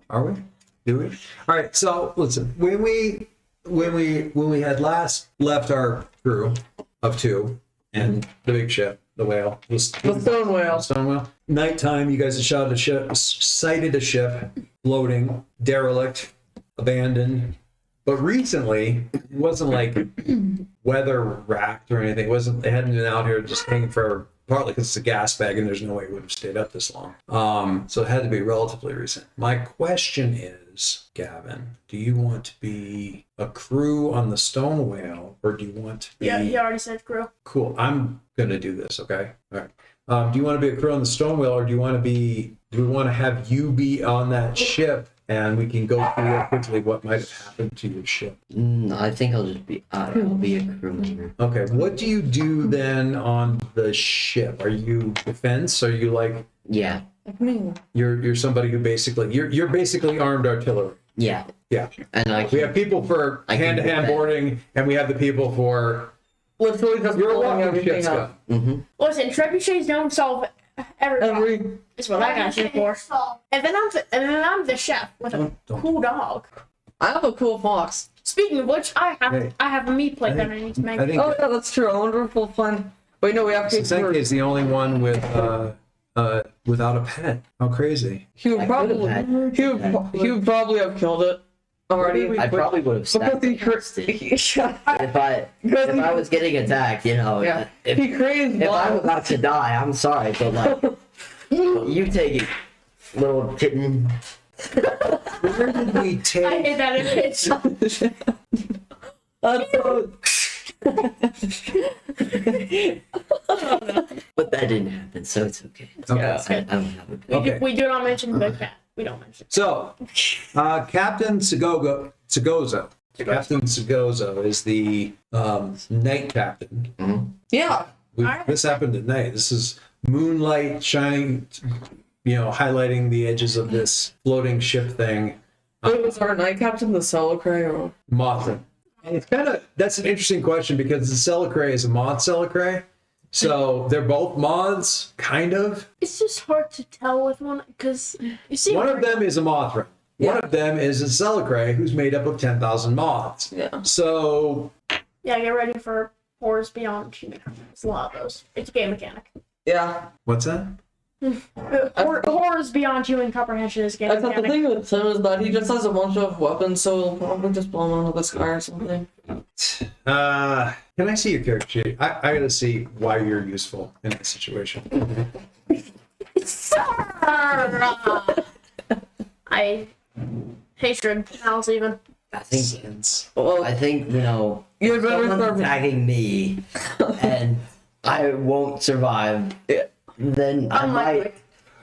Are we? Do we? All right. So listen, when we had last left our crew of 2 and the big ship, the whale, The stone whale. Stone whale. Nighttime, you guys had sighted a ship floating, derelict, abandoned. But recently, it wasn't like weather racked or anything. It hadn't been out here just hanging for, partly because it's a gas bag and there's no way it would have stayed up this long. So it had to be relatively recent. My question is, Gavin, do you want to be a crew on the stone whale, or do you want to be... Yeah, you already said crew. Cool. I'm going to do this, okay? All right. Do you want to be a crew on the stone whale, or do we want to have you be on that ship and we can go through real quickly what might have happened to your ship? I think I'll be a crew member. Okay. What do you do then on the ship? Are you defense? Are you like... Yeah. You're somebody who basically... You're basically armed artillery. Yeah. Yeah. And we have people for hand-to-hand boarding, and we have the people for... Literally just You're a blowing walking everything ship's up. gun. Listen, trebuchets don't solve every problem. That's what I got you for. And then I'm the chef with a cool dog. I have a cool fox. Speaking of which, I have a meat plate that I need to make. I think Oh yeah, that's true. I wonder if we'll find. Wait, no, we have to. Senke is the only one with without a pet. How crazy! He would probably have killed it already. I probably would have snapped Because if I was getting attacked, you know. yeah, If he crazy. I'm about to die, I'm sorry, but like, you take it, little kitten. Where did we I take? hate that image. But that didn't happen, so it's okay. Okay. I don't have a pet. Okay. We do not mention the cat. We don't mention. So, Captain Segozo. Captain Segozo is the night captain. Yeah. This happened at night. This is moonlight shining, highlighting the edges of this floating ship thing. Wait, was our night captain the Celicrae or? Mothra. And it's that's an interesting question because the Celicrae is a moth Celicrae. So they're both moths, kind of. It's just hard to tell with one because you see. One of them is a Mothra. Yeah. One of them is a Celicrae who's made up of 10,000 moths. Yeah. So. Yeah, get ready for Horrors Beyond Human. It's a lot of those. It's a game mechanic. Yeah. What's that? Horrors Beyond Human Comprehension is a game I thought the mechanic. thing with him is that he just has a bunch of weapons, so he'll probably just blow them out of the sky or something. Can I see your character sheet? I gotta see why you're useful in this situation. I hatred Alice even. I think, Well, if you'd better someone's start. attacking me and I won't survive, then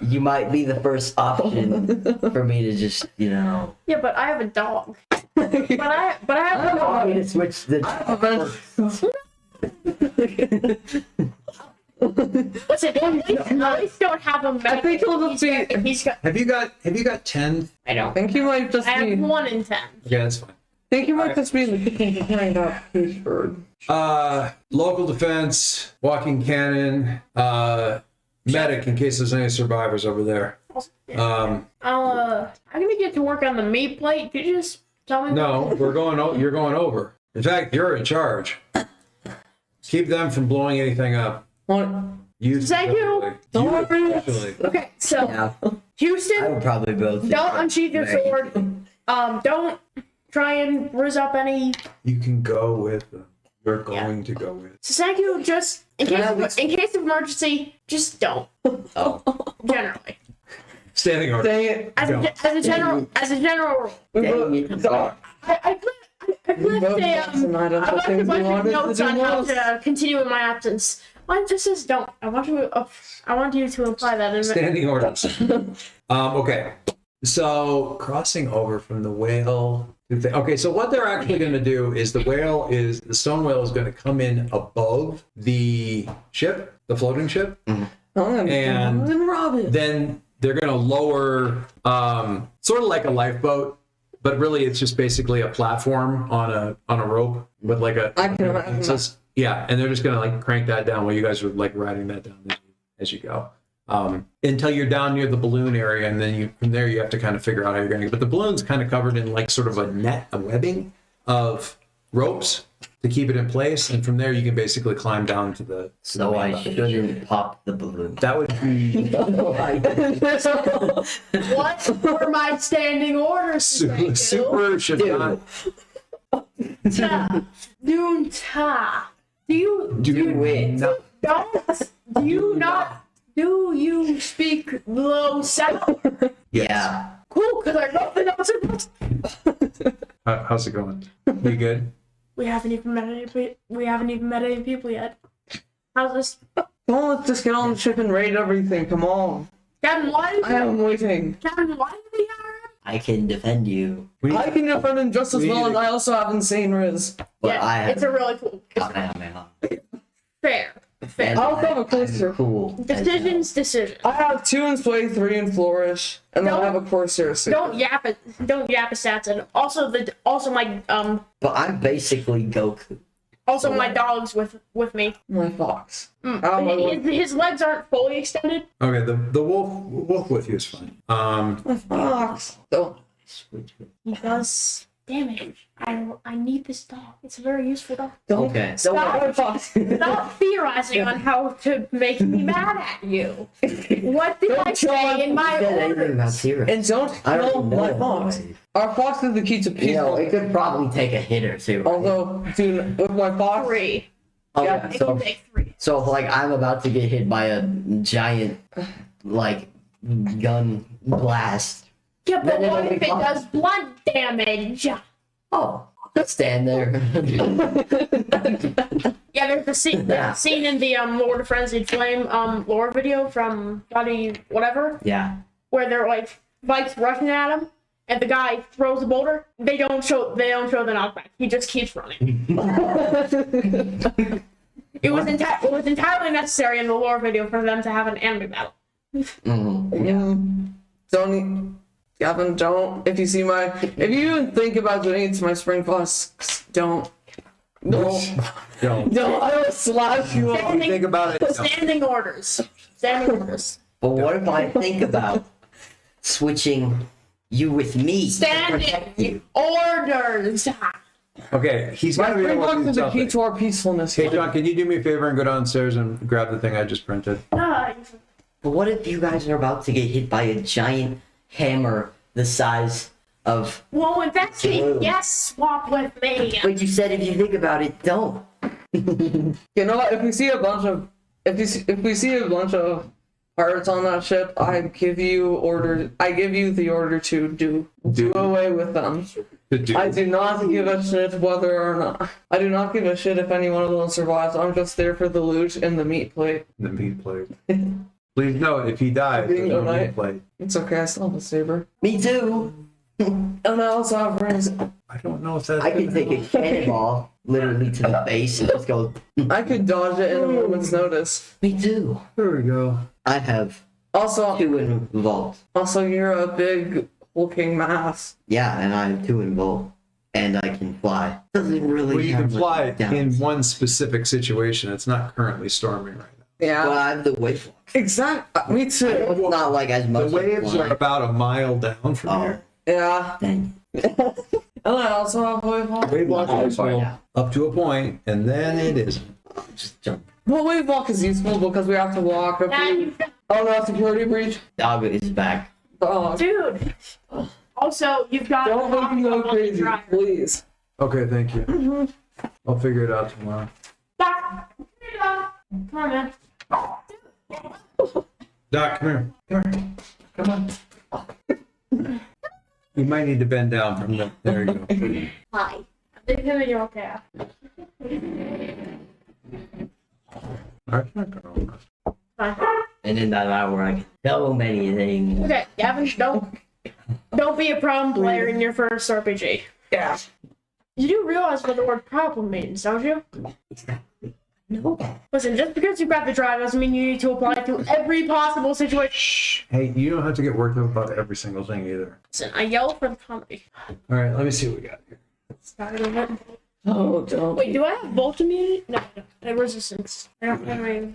you might be the first option for me to just, Yeah, but I have a dog. but I have a want me dog. to switch the. Listen, at least don't have a I think he'll just be. He's got. Have you got 10? I don't. I think he might just I be. have 1 in 10. Yeah, that's fine. I think he might just be in the kitchen preparing up his bird. Local defense, walking cannon, medic in case there's any survivors over there. I'm gonna get to work on the meat plate. Could you just tell me? No, you're going over. In fact, you're in charge. Keep them from blowing anything up. What? Thank you. Don't worry. Especially. Okay, so Yeah, I Houston, would probably both. don't unsheath your sword. Don't try and rizz up any. You can go with them. You're going to go with. So thank you. Just in case of emergency, just don't. Oh, Generally, Standing order. Dang it. as a general rule. dang it. I've left a bunch of notes on how to continue in my absence. Mine just says don't. I want you to imply that. Standing orders. Okay. So crossing over from the whale. Okay, so what they're actually going to do is the stone whale is going to come in above the ship, the floating ship, and then they're going to lower, sort of like a lifeboat, but really it's just basically a platform on a rope with like a. I can imagine. Yeah, and they're just going to like crank that down while you guys are like riding that down as you go. until you're down near the balloon area, and then from there you have to kind of figure out how you're going to. But the balloon's kind of covered in like sort of a webbing of ropes to keep it in place, and from there you can basically climb down to the. So I shouldn't pop the balloon. That would be What were my standing orders? super should not. Do you speak low sound? Yeah. Cool, because I wrote the notes and How's it going? You good? we haven't even met any people yet. How's this? Come on, let's just get on the ship and raid everything. Come on. Gavin, why I am waiting. Gavin, why do we hire him? I can defend you. I can defend him just as well, and I also have insane riz. But Yeah, I have. it's a really cool. Fair. And I also have a I'm Corsair. cool. Decisions. I have 2 in Sway, 3 in Flourish, and then I have a Corsair. Don't yap it. Don't yap his stats. And also my But I'm basically Goku. my dog's with me. My fox. Oh, His legs aren't fully extended. Okay, the wolf with you is fine. my fox. Don't. He does damage. I need this dog. It's a very useful dog. Okay. My fox. Stop theorizing on how to make me mad at you. What did I say in my Said anything orders? about Tira. And don't I kill don't my know. fox. Our fox is the key to You peace. know, it could probably take a hit or two. Right? Although, dude, with my fox, 3. Okay, yeah, It can take 3. so like I'm about to get hit by a giant, like, gun blast. Yeah, but Then what it'll if be it fine. does blood damage? Oh, just stand there. Yeah, there's the scene in the Lord of Frenzied Flame lore video from Body Whatever, Yeah. where they're like Vikes rushing at him, and the guy throws a boulder. They don't show the knockback. He just keeps running. It was entirely necessary in the lore video for them to have an anime battle. Mhm. don't. Gavin, don't. If you even think about doing it to my spring flasks, don't. No. Don't. No, I will slap you off. Think about it. Standing orders. Standing orders. But what if I think about switching you with me to protect Standing you? orders. Okay, he's got My to be spring able to box do is the key something. to our peacefulness. Hey, John, can you do me a favor and go downstairs and grab the thing I just printed? But what if you guys are about to get hit by a giant hammer the size of... Well, in that case, Whoa. yes, swap with me. But you said if you think about it, don't. You know what? If we see a bunch of pirates on that ship, I give you the order to do away with them. I do not give a shit whether or not. I do not give a shit if any one of them survives. I'm just there for the loot and the meat plate. The meat plate. Please note, if he dies, there's Bingo no meat night. plate. It's okay. I still have a saber, Me too. and I also have rings. I don't know if that's. I can take a cannonball literally to the face and just go... I could dodge it in a moment's notice. Me too. There we go. I have Also, 2 in vault. you're a big hulking mass. Yeah, and I have 2 in vault. And I can fly. Doesn't really Well, you can have fly much downs. in one specific situation. It's not currently storming right now. Yeah, But I have the wave. exactly. Me too. It's not like as The much. waves as are about a mile down from Oh, here. Yeah, dang. and I also have wave walk. Wave walk Oh, is useful yeah. up to a point, and then it isn't. Just jump. Well, wave walk is useful because we have to walk a Now few. you Oh no, security breach. Dog is back. Oh, dude. Also, you've got don't make me go crazy, please. Okay, thank you. I'll figure it out tomorrow. Doc, come on, man. Doc, come here. Come here. Come on. You might need to bend down from the. There you go. Hi. I'm thinking you're okay. Alright, not gonna work. Fine. And in that hour, I can so many things. Okay, Gavin, don't be a problem player in your first RPG. Yeah. You do realize what the word problem means, don't you? No. Listen, just because you've got the drive doesn't mean you need to apply it to every possible situation. Hey, you don't have to get worked up about every single thing either. Listen, I yell for the comedy. Alright, let me see what we got here. Start of it. Oh, don't. Wait, do I have Volt immunity? No, I have resistance. I don't have any.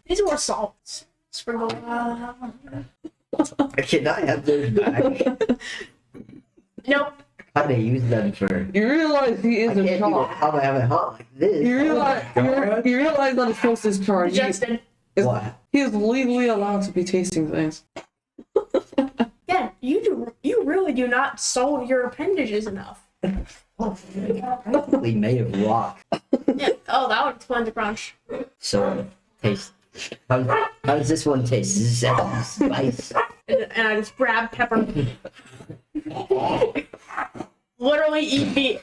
These were salts. Sprinkle. Can I have those back? Nope. How do they use them for? You realize he I is in can't do it. charge. How do I have it hot like this? You realize, you realize that it's supposed to charge. Justin. What? He is legally allowed to be tasting things. Yeah, you really do not salt your appendages enough. Probably made of rock. Yeah. Oh, that would explain the crunch. So taste. How does this one taste? Does this have spice? And I just grab pepper. Literally eat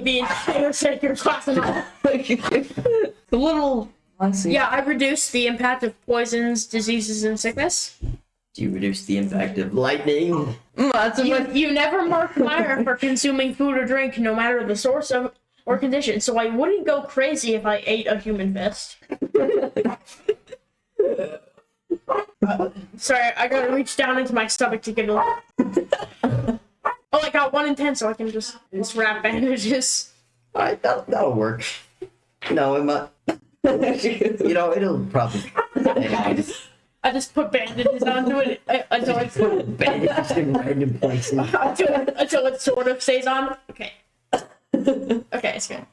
the entire shaker glass of milk. The little. I see. Yeah, I reduced the impact of poisons, diseases, and sickness. Do you reduce the impact of lightning? That's You never mark fire for consuming food or drink, no matter the source of or condition. So I wouldn't go crazy if I ate a human fist. Sorry, I gotta reach down into my stomach to get a little. Oh, I got 1 in 10, so I can just wrap bandages. Alright, that'll work. No, it might. You know, it'll probably. I just put bandages onto it until it's Bandages in random places. until it sort of stays on. Okay. Okay, it's good.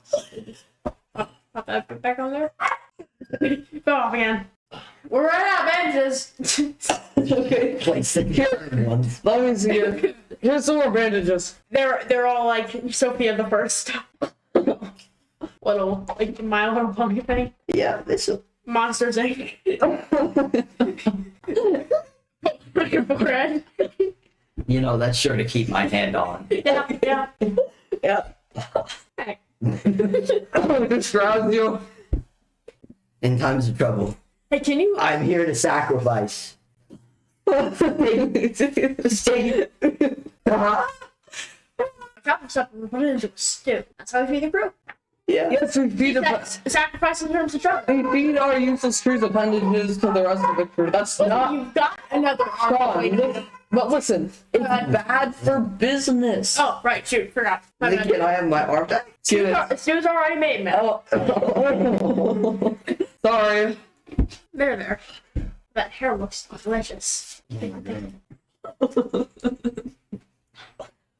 Pop that back on there. Go off again. We're running out of bandages. okay. Place the current ones. Let me see here. Here's some more bandages. They're all like Sophia the First. Little like My Little Pony thing. Yeah, this'll. Monsters Inc. On your forehead. You know, that's sure to keep my hand on. Yeah, yeah. Yeah. Hey. This grabs you. In times of trouble, Hey, can you? I'm here to sacrifice. Chop this up and put it into a stew. That's how we feed the crew. Yeah. Yes, we feed Sacrifice in terms of trouble. we feed our useless crew's appendages to the rest of the crew. That's not You've got another arm. Sean, but listen, it's bad for business. Oh, right, shoot, forgot. My bad. Can I have my arm back? Stew's already made, man. Oh. Sorry. There. That hair looks delicious.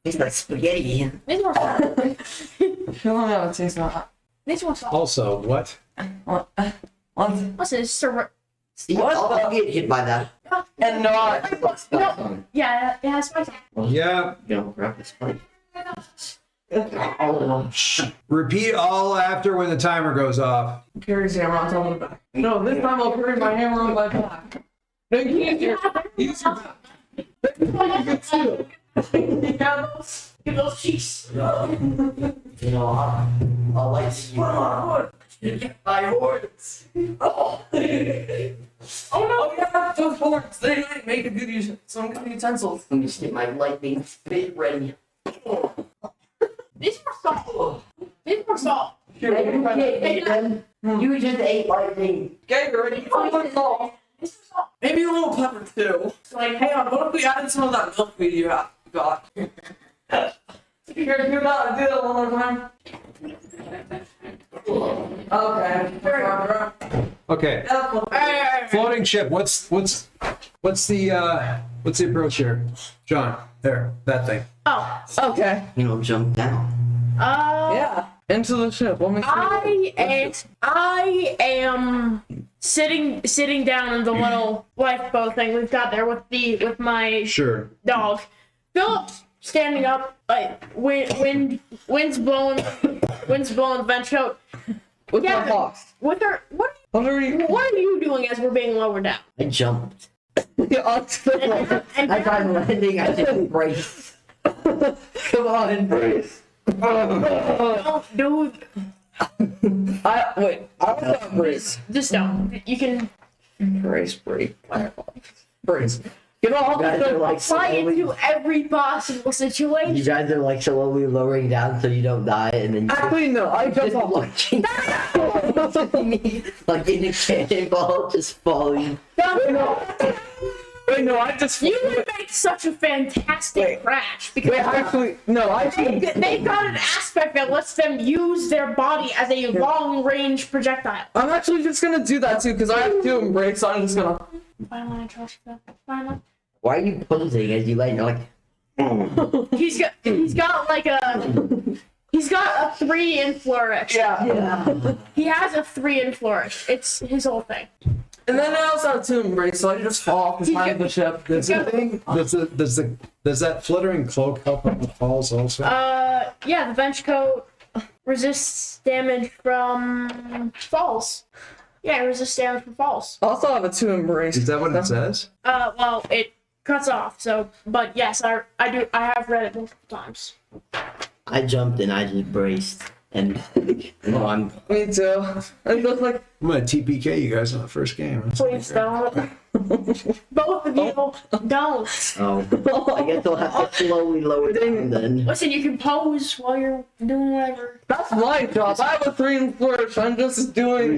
Tastes like spaghetti. Needs more salt. No, it tastes not. Needs more salt. Also, what? What? What's this? See, What? I'll get hit by that. And not. No. Yeah, it has spice. Yeah. You know, grab this plate. Repeat all after when the timer goes off. Carries hammer on top of the back. No, this time I'll carry my hammer on my back. No, you can't do it. Give those cheeks. You know, I'll like you. My horns. Oh no! Yeah, those horns. They make a good use some good utensils. Let me just get my lightning spit ready. These more salt. These more salt. You just ate lightning. Okay, you ready? These more salt. Maybe a little pepper too. Like, Hang on, what if we added some of that milkweed you got? Here, do that one more time. Okay. Okay. Floating ship. What's the approach here, John? There, that thing. oh. Okay. You know, jump down. Yeah. Into the ship. Let me see. I am sitting down in the little lifeboat thing we've got there with my Sure. dog. Philip's standing up, like wind's blowing the bench coat. With Yeah, my box. With her, what are you doing as we're being lowered down? I jumped. Onto the floor. And I tried landing, I didn't brace. Come on, embrace. don't do I don't brace. just don't. You can Brace. Brace. Get off You guys are like fly into every possible you situation. guys are like slowly lowering down so you don't die, and then you Actually, no. I just jump off. looking me like in a cannonball, just falling. Wait, no, I just. You would make such a fantastic crash because Wait, actually, no, they've got an aspect that lets them use their body as a long-range projectile. I'm actually just gonna do that too because I have 2 embrace, so I'm just gonna. Finally, trust that. Finally. Why are you posing as you land? You're like, He's got like he's got a 3 in flourish. Yeah. He has a 3 in flourish. It's his whole thing. And then I also have 2 embrace, so I just fall off the side of the ship. Does that fluttering cloak help on the falls also? Yeah, the bench coat resists damage from falls. Yeah, it resists damage from falls. I also have a 2 embrace. Is that what it says? Well, it cuts off. So, but yes, I do. I have read it multiple times. I jumped and I just braced. And I'm Me too. And just like, I'm gonna TPK you guys in the first game. That's Please don't. Both of you don't. I guess I'll have to slowly lower down then. Listen, you can pose while you're doing whatever. that's my job. I have a 3 in flourish. I'm just doing.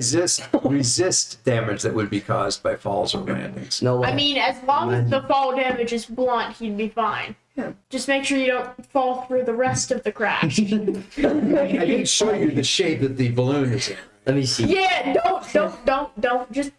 resist damage that would be caused by falls or landings. No, I mean, as long as the fall damage is blunt, he'd be fine. Just make sure you don't fall through the rest of the crash. I didn't show you the shape that the balloon is in. let me see. Yeah, don't. Just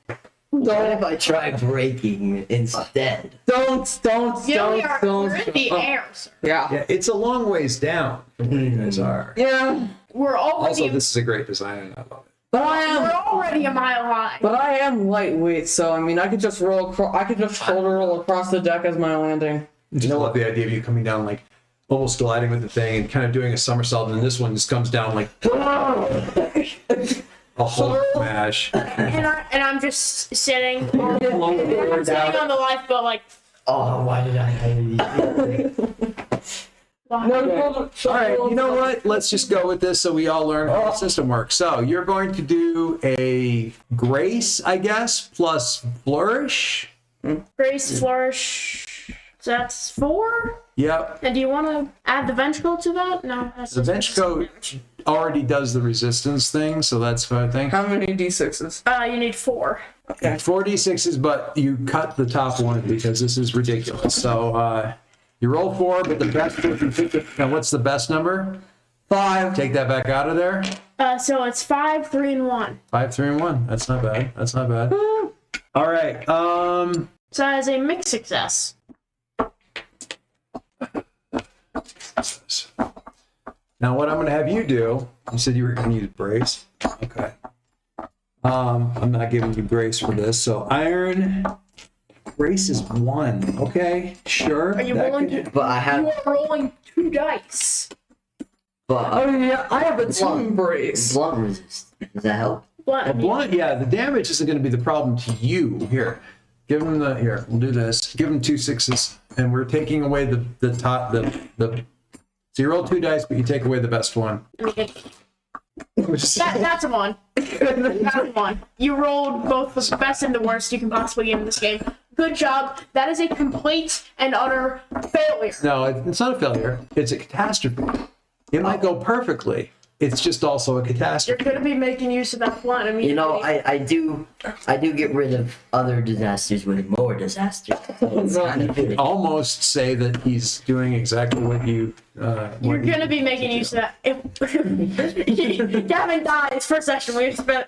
What if I try breaking instead? Don't. we're in the air, sir. Yeah, it's a long ways down from where you guys are. Yeah. We're already. Also, this is a great design, and I love it. But I We're am. already a mile high. But I am lightweight, so I mean, I could just roll. I could just shoulder roll across the deck as my landing. You know what? The idea of you coming down like almost gliding with the thing and kind of doing a somersault, and then this one just comes down like a whole smash. And I'm just sitting. Lower I'm sitting down. on the lifeboat like. Oh, why did I hire these? No, All right, you know what? Let's just go with this so we all learn how the system works. So you're going to do a grace, I guess, plus flourish. Grace, flourish. So that's 4. Yep. And do you want to add the bench coat to that? No. That's The just bench coat already does the resistance thing, so that's what I think. How many d6s? You need 4. Okay. 4d6s, but you cut the top one because this is ridiculous. So you roll 4, but the best, if you pick now what's the best number? 5. Take that back out of there. So it's 5, 3, and 1. 5, 3, and 1. That's not bad. That's not bad. All right. So that is a mixed success. Now what I'm going to have you do, you said you were going to use brace. Okay. I'm not giving you brace for this. So iron, brace is 1. Okay, sure. Are you that willing could- to? But I have. You are rolling 2 dice. But Oh yeah, I have a 2 Blunt. embrace. blunt resist. Does that help? A blunt, yeah, the damage isn't going to be the problem to you. Here, give him the, here, we'll do this. Give him 2 6s, and we're taking away the top, so you roll 2 dice, but you take away the best one. Which is, That's a 1. That's a 1. You rolled both the best and the worst you can possibly get in this game. Good job. That is a complete and utter failure. no, it's not a failure. It's a catastrophe. It might go perfectly. It's just also a You're catastrophe. going to be making use of that blunt immediately. You know, I do get rid of other disasters with more disasters. So it's kind of good. Almost say that he's doing exactly what you. You're going to be making use of that. Gavin dies per session.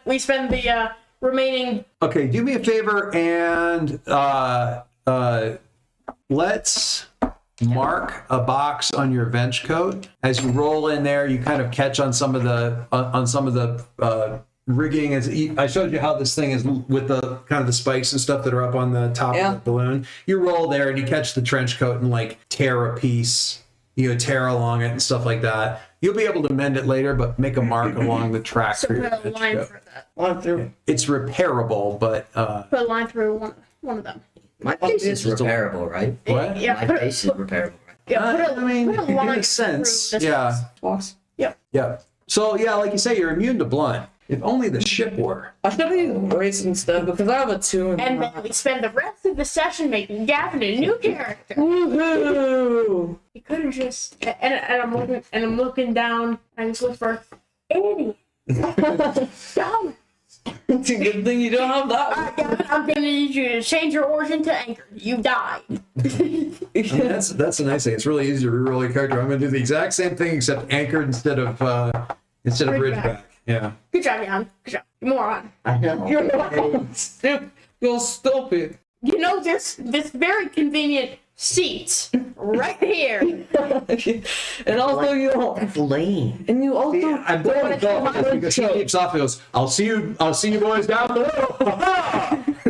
We spend the remaining. Okay, do me a favor and let's mark a box on your bench coat. As you roll in there, you kind of catch on some of the rigging. I showed you how this thing is with the kind of the spikes and stuff that are up on the top of the balloon. You roll there and you catch the trench coat and like tear a piece, tear along it and stuff like that. You'll be able to mend it later, but make a mark along the track So for your put a bench line coat. for that. Line through. It's repairable, but Put a line through one of them. My face is repairable, right? what? Yeah, My put face is repairable, right? put I mean, put a in line a sense, through this yeah. box. Yep. Yeah. So yeah, like you say, you're immune to blunt. If only the ship were. I should have used embrace instead because I have a 2 in And then we spend the rest of the session making Gavin a new character. Woohoo! You could have just I'm looking down and just look for Annie. Down. It's a good thing you don't have that. Alright, Gavin, I'm gonna need you to change your origin to anchor. You died. I mean, that's a nice thing. It's really easy to reroll your character. I'm going to do the exact same thing except anchored instead of Ridgeback. Yeah. Good job, Gavin. Good job. You moron. I know. You're stupid. You're stupid. You know this very convenient seat right here. And also you don't. That's lame. And you also Yeah, I'm going to go because he keeps off. He goes, "I'll see you boys down below."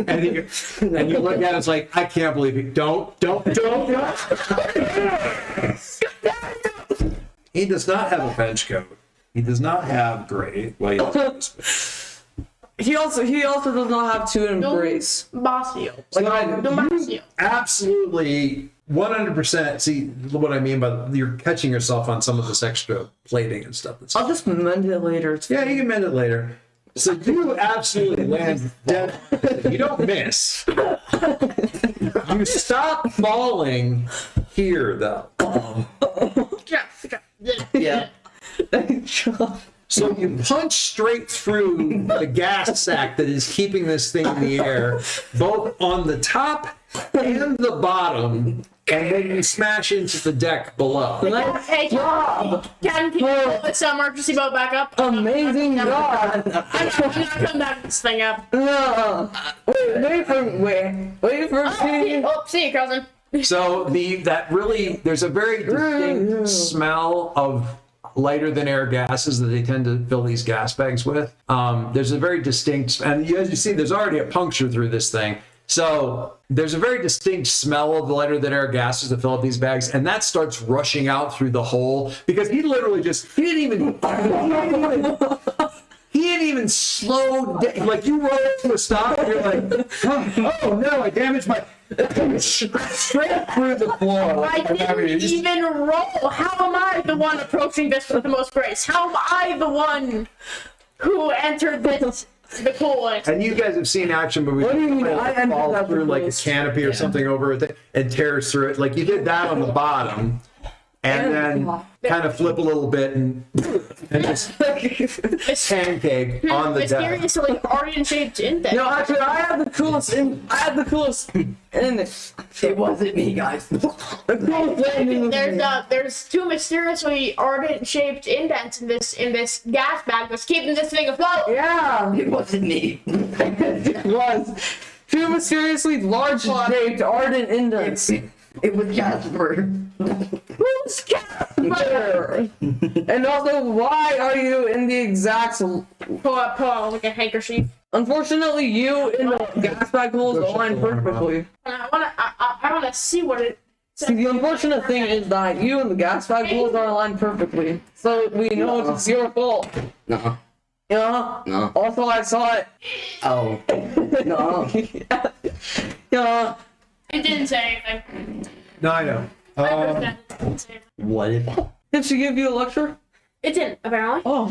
and you look at it, it's like, I can't believe it. Don't. He does not have a bench coat. He does not have gray. Well, he also does not have to embrace. Basio. Like I do. Basio. absolutely 100%. See what I mean by you're catching yourself on some of this extra plating and stuff. I'll just mend it later. Yeah, you can mend it later. So you absolutely land dead. You don't miss. You stop falling here, though. Good job. Good job. Yeah. So you punch straight through the gas sack that is keeping this thing in the air, both on the top and the bottom, and then you smash into the deck below. Hey, job. Can you pull this emergency boat back up? Amazing job. I'm not coming back this thing up. No. Wait for me. Oh, see you, cousin. So there's a very distinct smell of lighter than air gases that they tend to fill these gas bags with. There's a very distinct, and as you see, there's already a puncture through this thing. So there's a very distinct smell of the lighter than air gases that fill up these bags, and that starts rushing out through the hole because he literally he didn't even slow down. Like you roll to a stop, and you're like, oh no, I damaged my straight through the floor. I didn't even roll. How am I the one approaching this with the most grace? How am I the one who entered the pool? And you guys have seen action movies. What do you mean? I ended fall up through like a close. canopy or something over it and tears through it. Like you did that on the bottom, and then kind of flip a little bit and just pancake on the deck. Mysteriously onion-shaped indent. No, actually, I had the coolest. It wasn't me, guys. The coolest ending. There's two mysteriously ardent-shaped indents in this gas bag that's keeping this thing afloat. Yeah, It wasn't me. it was. Two mysteriously large-shaped ardent indents. It was Jasper. Who's Casper? And also, why are you in the exact? Pull out like a handkerchief. Unfortunately, you in the gas bag holes align perfectly. And I wanna see what it. See, the unfortunate thing is that you and the gas bag holes are aligned perfectly, so we know it's your fault. No. Yeah. No. Also, I saw it. Oh. No. Yeah. It didn't say anything. No, I know. It didn't say anything. What if? Did she give you a lecture? It didn't, apparently. Oh.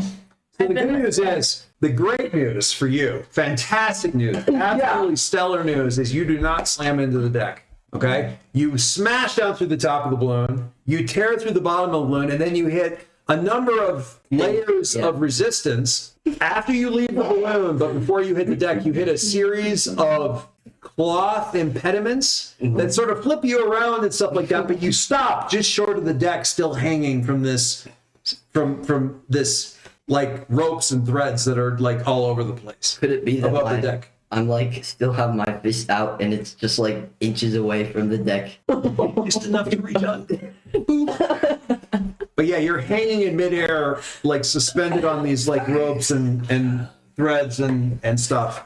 So the good news is, the great news for you, fantastic news, absolutely stellar news is you do not slam into the deck. Okay? You smash down through the top of the balloon, you tear through the bottom of the balloon, and then you hit a number of layers of resistance after you leave the balloon, but before you hit the deck, you hit a series of cloth impediments that sort of flip you around and stuff like that, but you stop just short of the deck, still hanging from this like ropes and threads that are like all over the place Could it be that above the deck. I'm like still have my fist out and it's just like inches away from the deck? Just enough to reach out. But yeah, you're hanging in midair, like suspended on these like ropes and threads and stuff.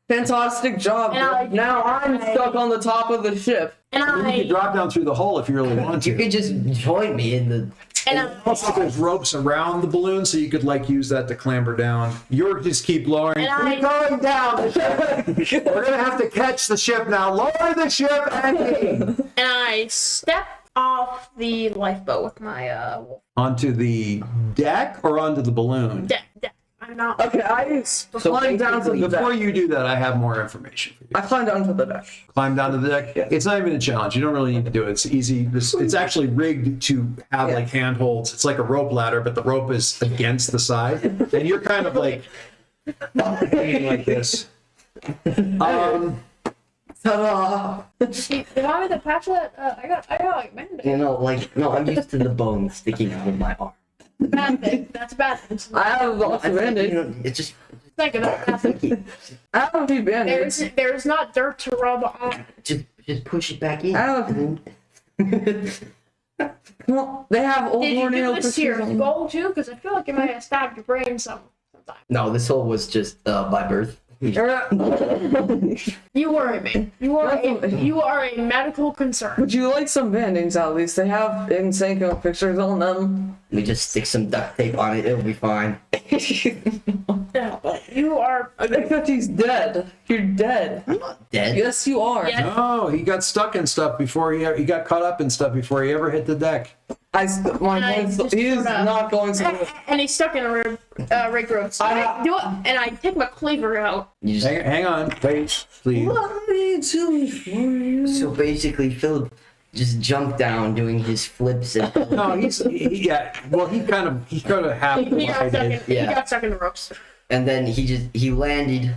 Fantastic job. Now I'm stuck on the top of the ship. And You could drop down through the hole if you really wanted You to. could just join me in the. Also, there's ropes around the balloon, so you could like use that to clamber down. You're just keep lowering. Keep going down. We're gonna have to catch the ship now. Lower the ship and I step off the lifeboat with my onto the deck or onto the balloon. deck. I'm not. Okay, I climb down to the Before deck. you do that, I have more information for you. I climb down to the deck. Climb down to the deck. Yeah. It's not even a challenge. You don't really need to do it. It's easy. It's actually rigged to have like handholds. It's like a rope ladder, but the rope is against the side, and you're kind of like Hanging like this. Ta-da! You want me to patch that? I got like Band-Aid. You know, like, no, I'm used to the bone sticking out of my arm. Bad thing. That's a bad thing. I have lots of You Band-Aids. know, it's just Think of that. Bad thing. I have a few Band-Aids. There's not dirt to rub on. just push it back in. I have, well, they have old Did you nail do this to your pictures on them. skull too? Because I feel like it might have stabbed your brain sometime. No, this hole was just by birth. You worry me. You are a medical concern. Would you like some Band-Aids at least? They have insane pictures on them. We just stick some duct tape on it, it'll be fine. Yeah, but you are. I think that he's dead. You're dead. I'm not dead. Yes, you are. Yeah. No, he got stuck in stuff before he got caught up in stuff before he ever hit the deck. He is not going to. And he's stuck in a rig road. So I do it, and I take my cleaver out. You just, Hang on, wait, please. Let me do it for you. so basically, Philip just jumped down doing his flips and No, he kind of half He got stuck in, glided. he Yeah. got stuck in the ropes. and then he landed.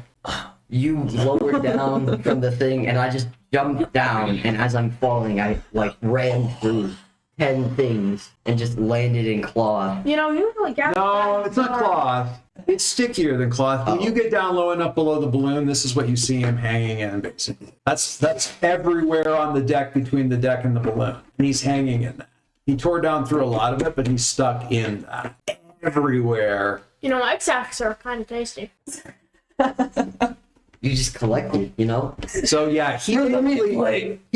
You lowered down from the thing, and I just jumped down. And as I'm falling, I like ran through 10 things and just landed in cloth. You know, usually Gavin. No, it's not cloth. It's stickier than cloth. When you get down low enough below the balloon, this is what you see him hanging in, basically. That's everywhere on the deck between the deck and the balloon. And he's hanging in that. He tore down through a lot of it, but he's stuck in that. Everywhere. You know, egg sacks are kind of tasty. You just collect it, you know? So yeah, he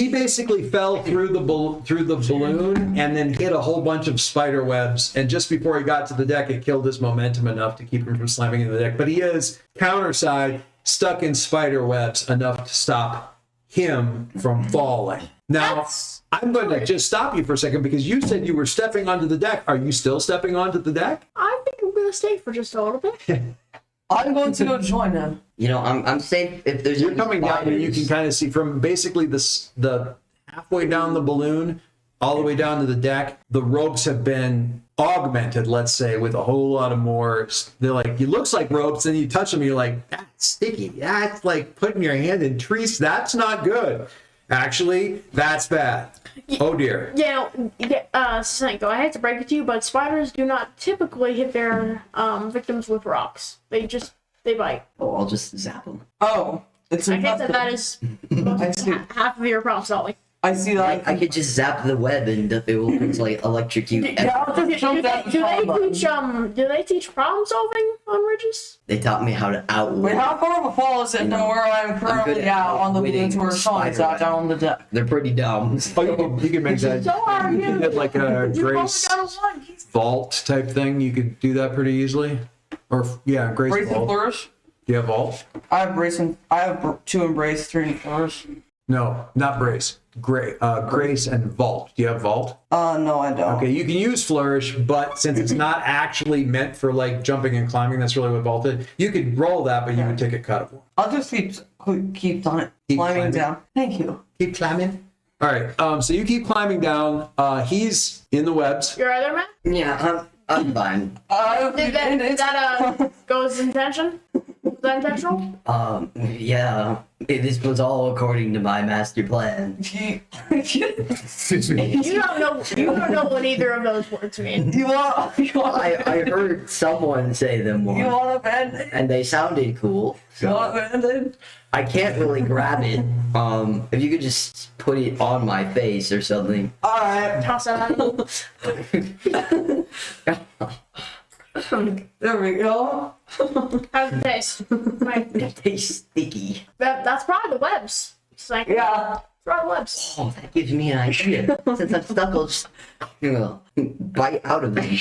basically fell through the balloon and then hit a whole bunch of spider webs. And just before he got to the deck, it killed his momentum enough to keep him from slamming into the deck. But he is counterside stuck in spider webs enough to stop him from falling. Now, I'm going to just stop you for a second because you said you were stepping onto the deck. Are you still stepping onto the deck? I think I'm gonna stay for just a little bit. I'm going to go join him. You know, I'm safe if there's You're any coming down and you can spiders. kind of see from basically the halfway down the balloon all the way down to the deck, the ropes have been augmented, let's say, with a whole lot of more. They're like, it looks like ropes, and you touch them, you're like, that's sticky. That's like putting your hand in trees. That's not good. Actually, that's bad. Oh dear. Sanko, I hate to break it to you, but spiders do not typically hit their victims with rocks. They bite. Oh, I'll just zap them. Oh, it's I hate that infested. that is I see. half of your problem solving. I see that. I could just zap the web and it will just like electrocute. Yeah, I'll just jump down the top button. Do they teach problem solving on ridges? They taught me how to Wait, outwit. how far of a fall is it from where I'm good currently at at on the balloon outwitting to where Sean is at spider down on the deck? They're pretty dumb. Oh, you can make that. So are You you. did like a You only Grace got a one. He's- vault type thing. You could do that pretty easily. Or yeah, Grace Brace and vault. flourish. Do you have vault? I have 2 embrace, 3 flourish. No, not brace. Grace and vault. Do you have vault? No, I don't. Okay, you can use flourish, but since it's not actually meant for like jumping and climbing, that's really what vault is. You could roll that, but you would take a cut of one. I'll just keep on it, Keep climbing climbing. down. Thank you. Keep climbing. All right. So you keep climbing down. He's in the webs. Your other man? Yeah, I'm fine. Did that go as intention? Was that intentional? Yeah, this was all according to my master plan. Excuse me. You don't know what either of those words mean. I heard someone say them You once, want a band-aid? and they sounded cool. You want So a band-aid? I can't really grab it. If you could just put it on my face or something. Alright. Toss that out. There we go. How's it taste? It tastes sticky. That's probably the webs. It's like, Yeah. it's probably the webs. Oh, that gives me an idea. Since I'm stuck, I'll just bite out of them.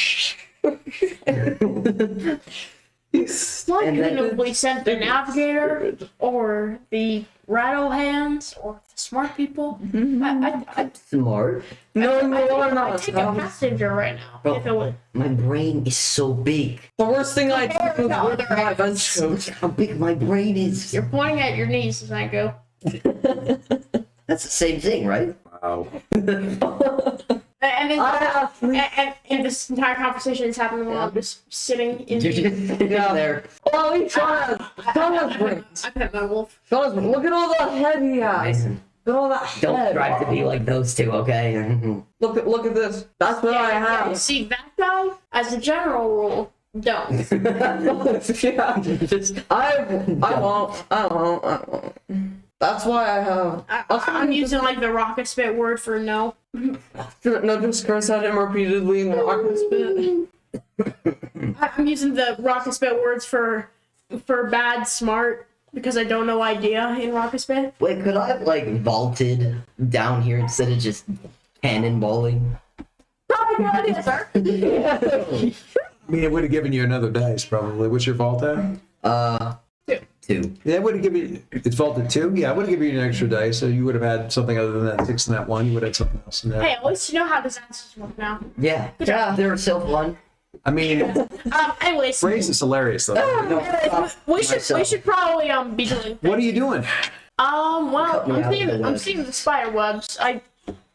Like, And then- we sent the navigator or the rattle hands or the smart people. I Smart. No, I no, I'm I'd not. take a passenger right now Bro. if it would. My brain is so big. The worst thing I Compare do is to wear other my animals. bench coat. How big my brain is. You're pointing at your knees as I go. That's the same thing, right? Wow. And this entire conversation is happening while I'm just sitting in You're just sitting there. Oh, he's trying to. I pet my wolf. Look at all the head he has. Listen, Look at all that don't head. strive to be like those two, okay? Look at this. That's what I have. See, that guy, as a general rule, don't. Yeah. I won't. That's why I have. I'm using like the rocket spit word for no. No, just curse at him repeatedly in the rocket spit. I'm using the rocket spit words for bad, smart, because I don't know idea in rocket spit. Wait, could I have like vaulted down here instead of just cannonballing? Probably a good idea, sir. I mean, it would have given you another dice, probably. What's your vault at? 2. Yeah, it would have given you, it's vaulted 2? Yeah, it would have given you an extra dice, so you would have had something other than that 6 and that 1. You would have had something else in there. Hey, at least you know how disasters work now. Yeah. Yeah. They're so fun. I mean, Anyways, Grace is hilarious, though. we should probably be doing. What are you doing? Well, Cut me out of the I'm web. seeing the spider webs. I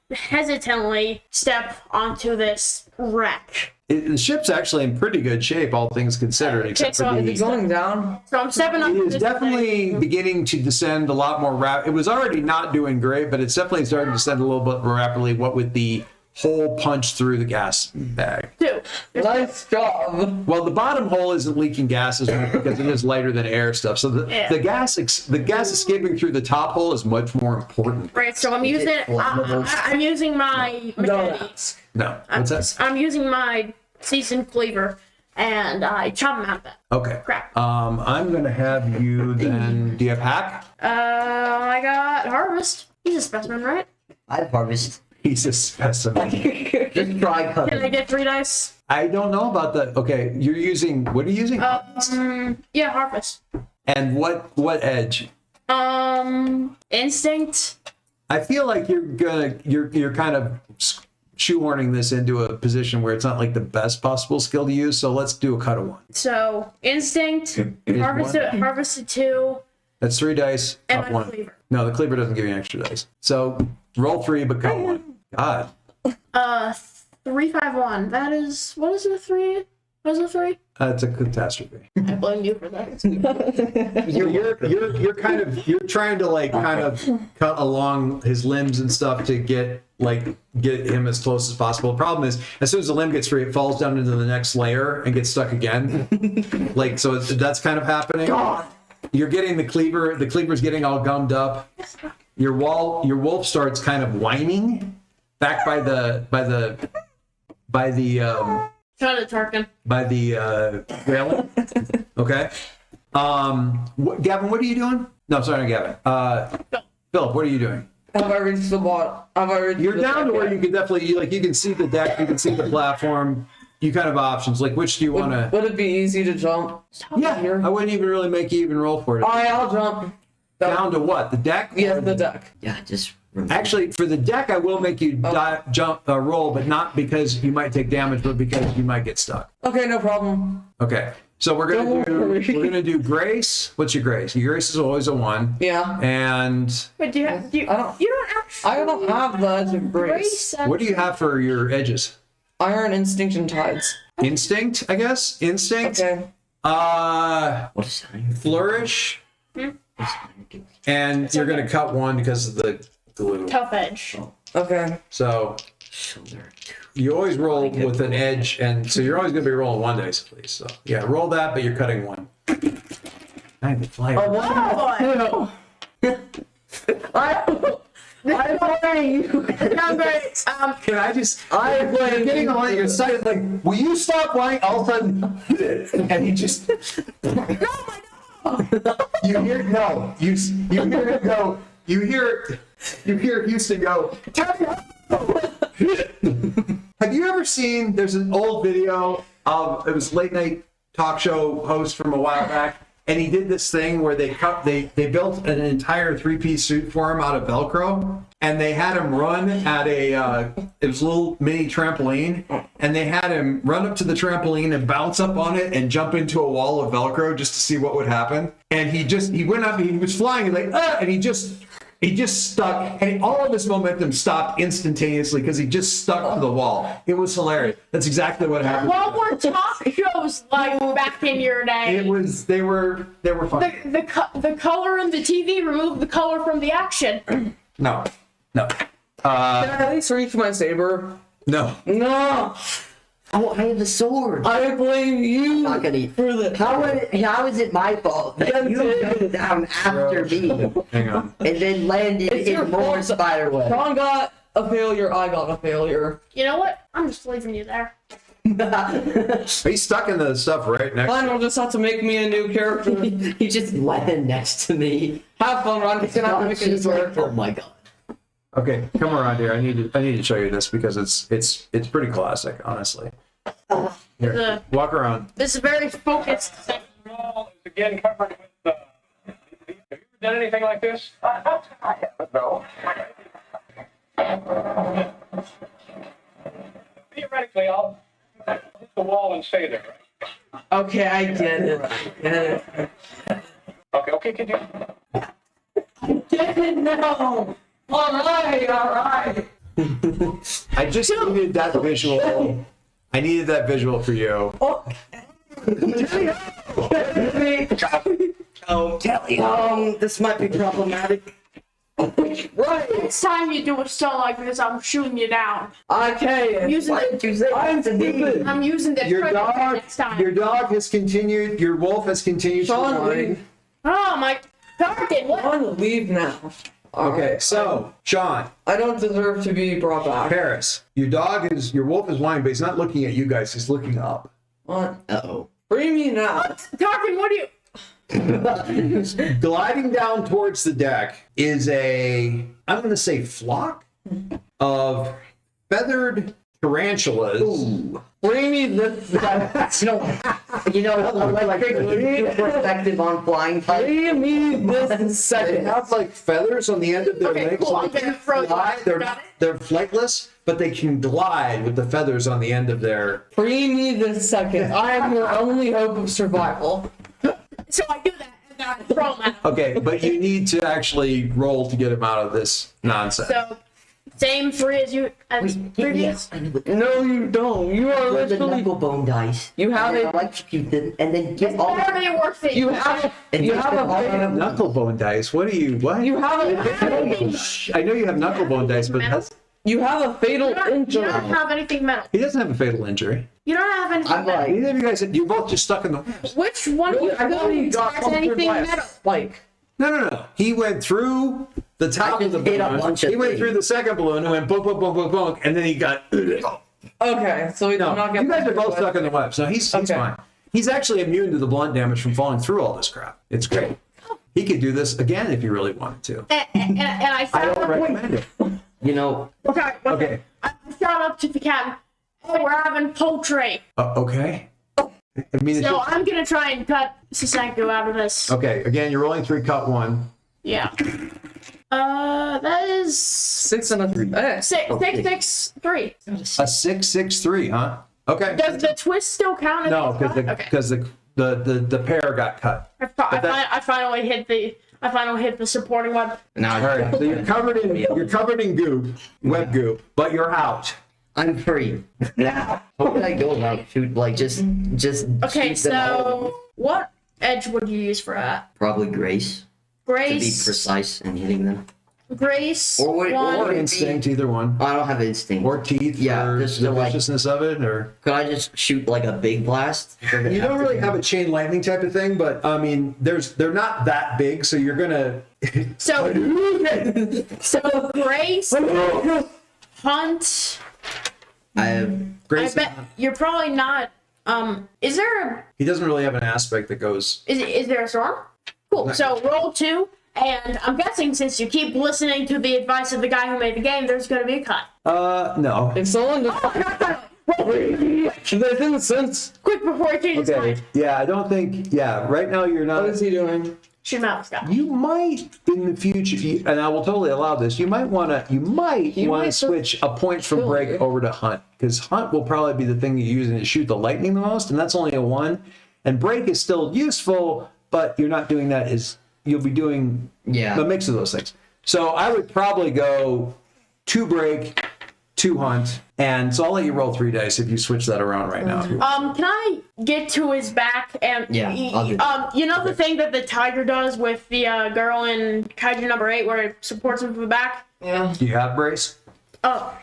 hesitantly step onto this wreck. The ship's actually in pretty good shape, all things considered, except so for Is it the... going down? So I'm stepping up. It is definitely beginning to descend a lot more rapid. It was already not doing great, but it's definitely starting to descend a little bit more rapidly, what with the hole punched through the gas bag. Two. Nice job. Well, the bottom hole isn't leaking gases because it is lighter than air stuff. So the gas escaping through the top hole is much more important. Right. So I'm using. I'm using my machete. No, what's that? I'm using my seasoned cleaver, and I chop them out. That. Okay. Crap. I'm gonna have you then. Do you have hack? I got harvest. He's a specimen, right? I have harvest. He's a specimen. Just try Can cutting. I get 3 dice? I don't know about that. Okay, you're using. What are you using? Yeah, harvest. And what edge? Instinct. I feel like you're kind of shoehorning this into a position where it's not like the best possible skill to use. So let's do a cut of 1. So instinct. It is Harvest a 2. That's 3 dice. And Cut my 1. cleaver. No, the cleaver doesn't give you an extra dice. So roll 3, but cut 1. God. 3, 5, 1. That is, what is a 3? What is a 3? That's a catastrophe. I blame you for that. You're trying to like kind of cut along his limbs and stuff to get him as close as possible. The problem is, as soon as the limb gets free, it falls down into the next layer and gets stuck again. So that's kind of happening. God. You're getting the cleaver. The cleaver's getting all gummed up. Your wolf starts kind of whining back by the Try to Tarkin. railing. Okay. Gavin, what are you doing? No, sorry, not Gavin. Philip, what are you doing? Have I reached the bottom? You're down to where you can definitely you can see the deck, you can see the platform. You kind of have options. Like, which do you want to? Would it be easy to jump? Yeah, Here? I wouldn't even really make you even roll for it. Alright, I'll jump. Down to what? The deck? Yeah, the deck. Yeah, just Actually, for the deck, I will make you roll, but not because you might take damage, but because you might get stuck. Okay, no problem. Okay, so we're gonna do Grace. What's your Grace? Your Grace is always a 1. Yeah. And Wait, you don't actually. I don't have the edge of grace. what do you have for your edges? Iron, instinct, and tides. Instinct, I guess. Instinct. Okay. what is that? Flourish. And you're gonna cut 1 because of the glue. Tough edge. Okay. So you always roll with an edge, and so you're always gonna be rolling 1 dice at least. So yeah, roll that, but you're cutting 1. I have the flyer. Oh, I'm playing you. no, but, Can I just? I'm getting on your side. It's like, will you stop whining? All of a sudden, and he just. You hear no. You hear it go. You hear Houston go. Have you ever seen? There's an old video of it was a late night talk show host from a while back, and he did this thing where they built an entire 3-piece suit for him out of Velcro, and they had him run at it was a little mini trampoline, and they had him run up to the trampoline and bounce up on it and jump into a wall of Velcro just to see what would happen. And he went up, he was flying, and and he just He just stuck, and all of his momentum stopped instantaneously because he just stuck to the wall. It was hilarious. That's exactly what happened. What were talk shows like back in your day? It was. They were fun. The color in the TV removed the color from the action. No. Can I at least reach my saber? No. No! Oh, I have a sword. I blame you Not gonna for the. How is it my fault that you jumped down after me Hang on. and then landed It's your in more fault. spider web? Sean got a failure, I got a failure. You know what? I'm just leaving you there. He's stuck in the stuff right next. Fine, to we'll just have to make me a new character. He just landed next to me. Have fun, I'm just gonna have to make a new She's like, character. oh my god. Okay, come around here. I need to show you this because it's pretty classic, honestly. Here, walk around. This is very focused. Wall is again covered with. Have you ever done anything like this? I haven't, no. Theoretically, I'll hit the wall and stay there, right? Okay, I get it. Okay, could you? Get it now! Alright! I just needed that visual. I needed that visual for you. This might be problematic. Right! Next time you do a stunt like this, I'm shooting you down. Okay, Using Why the, did you say that to me? I'm using the Your trigger dog, next time. your dog has continued. Your wolf has continued to Sean, whine. leave. Oh my target! What? Sean, leave now. Okay, Alright. so Sean, I don't deserve to be brought back. Paris, your wolf is whining, but he's not looking at you guys. He's looking up. What? Uh-oh. Free me now. Tarkin, what do you? Gliding down towards the deck is I'm going to say flock of feathered tarantulas. Ooh. Free me this. Electric is super effective on flying type. Free me this They second. have like feathers on the end of their Okay, legs. cool. So I'm they gonna can throw you. fly. Got it? They're flightless, but they can glide with the feathers on the end of their. Free me this second. I am your only hope of survival. So I do that and then I throw them at him. Okay, but you need to actually roll to get him out of this nonsense. So same three as previous. I know, but No, you don't. You are roll the literally. knuckle bone dice. You have and then a. electrocute them, and then It's get all better than your worst thing. You have a. And You just have all a. of them. Knucklebone dice. What are you? What? You have a. I know you have knucklebone dice, but You have a fatal You don't injury. have anything metal. he doesn't have a fatal injury. You don't have anything I'm metal. like, Neither of you guys. You're both just stuck in the. Which one of you I thought he fools got has punctured anything by a metal? spike. No. He went through the top I of the just hit a balloon. bunch of He went things. through the second balloon and went boom, boom, boom, boom, boom, and then he got. Okay, so we did No, not get. you guys are both stuck in the web, so he's Okay. fine. He's actually immune to the blunt damage from falling through all this crap. It's great. He could do this again if he really wanted to. And I I shot don't up. recommend it. you know, Okay. I shot up to the cabin. Hey, we're having poultry. Okay. I mean, it's So just, I'm gonna try and cut Sasanko out of this. okay. Again, you're rolling 3, cut 1. Yeah. That is 6 and a 3. Eh. six, 3. A 6-6-3, huh? Okay. Does the twist still count? as No, a shot? Okay. because the pair got cut. I finally hit the supporting web. now All right. So you're covered in goop, web goop, but you're out. I'm free. Now, how would I go about shoot? Like just Okay, shoot them all? so what edge would you use for that? Probably Grace to be Grace, precise in hitting them. Grace, Or would- one. Or Or instinct, either one. I don't have instinct. Or teeth, Yeah, or just the to, like- viciousness of it, or. Could I just shoot like a big blast? You don't really have a chain lightning type of thing, but I mean, they're not that big, so you're gonna. So Grace, Hunt. I have. Grace, I bet you're probably not. Is there he doesn't really have an aspect that goes. is there a storm? Cool. So roll 2, and I'm guessing since you keep listening to the advice of the guy who made the game, there's going to be a cut. No. If someone just. That didn't sense. Quick before he changes his Okay. mind. Yeah, I don't think. Yeah, right now you're What not. is he doing? Shoot him out, this guy. You might in the future, and I will totally allow this. You might want to might switch a point from kill break you. over to hunt, because hunt will probably be the thing you're using to shoot the lightning the most, and that's only a 1. And break is still useful, but you're not doing that. You'll be doing Yeah. a mix of those things. So I would probably go 2 break, 2 hunt, and so I'll let you roll 3 dice if you switch that around right now. Can I get to his back and Yeah, I'll do that. you know the thing that the tiger does with the girl in Kaiju number 8 where it supports him from the back? Yeah. Do you have brace? Oh.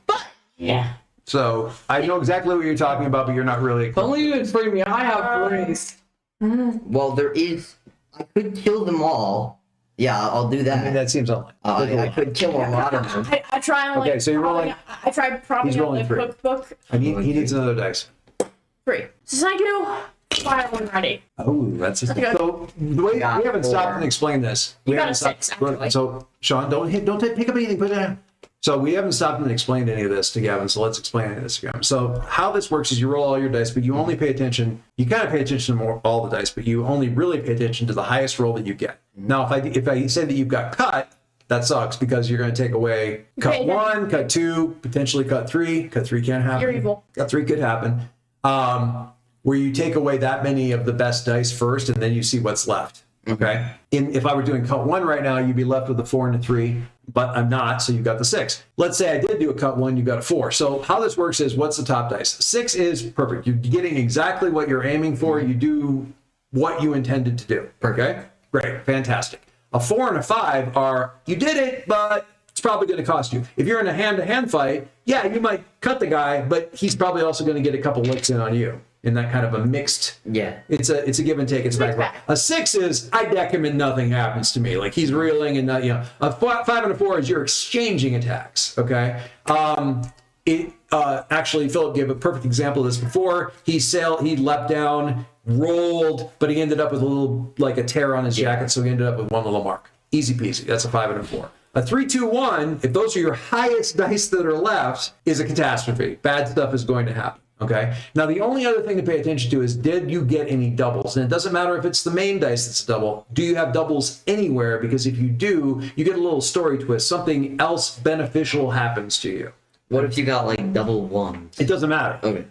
But Yeah. So I know exactly what you're talking about, but you're not really. If only you would free me. I have brace. Well, there is. I could kill them all. Yeah, I'll do that. I mean, that seems unlikely. I could kill a lot of them. I try and like. Okay, so you're rolling- I tried propping he's up rolling the 3. cookbook. And he needs another dice. 3. Sasenku, fire one ready. Oh, that's a, Okay. so. The way we Got haven't 4. stopped and explained this. We You got haven't a stopped. 6, actually. So Sean, don't pick up anything. Put it down. So we haven't stopped and explained any of this to Gavin. So let's explain any of this to Gavin. So how this works is you roll all your dice, but you only pay attention. You kind of pay attention to all the dice, but you only really pay attention to the highest roll that you get. Now, if I say that you've got cut, that sucks because you're going to take away cut Okay, yeah. 1, cut 2, potentially cut 3. Cut 3 can't happen. You're evil. Cut 3 could happen. Where you take away that many of the best dice first, and then you see what's left. Okay. If I were doing cut 1 right now, you'd be left with a 4 and a 3, but I'm not, so you've got the 6. Let's say I did do a cut 1, you got a 4. So how this works is, what's the top dice? 6 is perfect. You're getting exactly what you're aiming for. You do what you intended to do. Okay. Great. Fantastic. A 4 and a 5 are, you did it, but it's probably going to cost you. If you're in a hand-to-hand fight, yeah, you might cut the guy, but he's probably also going to get a couple licks in on you. In that kind of a mixed, Yeah. it's a give and take. It's back. A 6 is I deck him and nothing happens to me. Like he's reeling and not, a 5 and a 4 is you're exchanging attacks. Okay. Actually, Philip gave a perfect example of this before. He leapt down, rolled, but he ended up with a little, like a tear on his jacket. So he ended up with one little mark. Easy peasy. That's a 5 and a 4. A 3, 2, 1, if those are your highest dice that are left, is a catastrophe. Bad stuff is going to happen. Okay. Now, the only other thing to pay attention to is, did you get any doubles? And it doesn't matter if it's the main dice that's a double. Do you have doubles anywhere? Because if you do, you get a little story twist. Something else beneficial happens to you. What if you got like double 1s? It doesn't matter. Okay.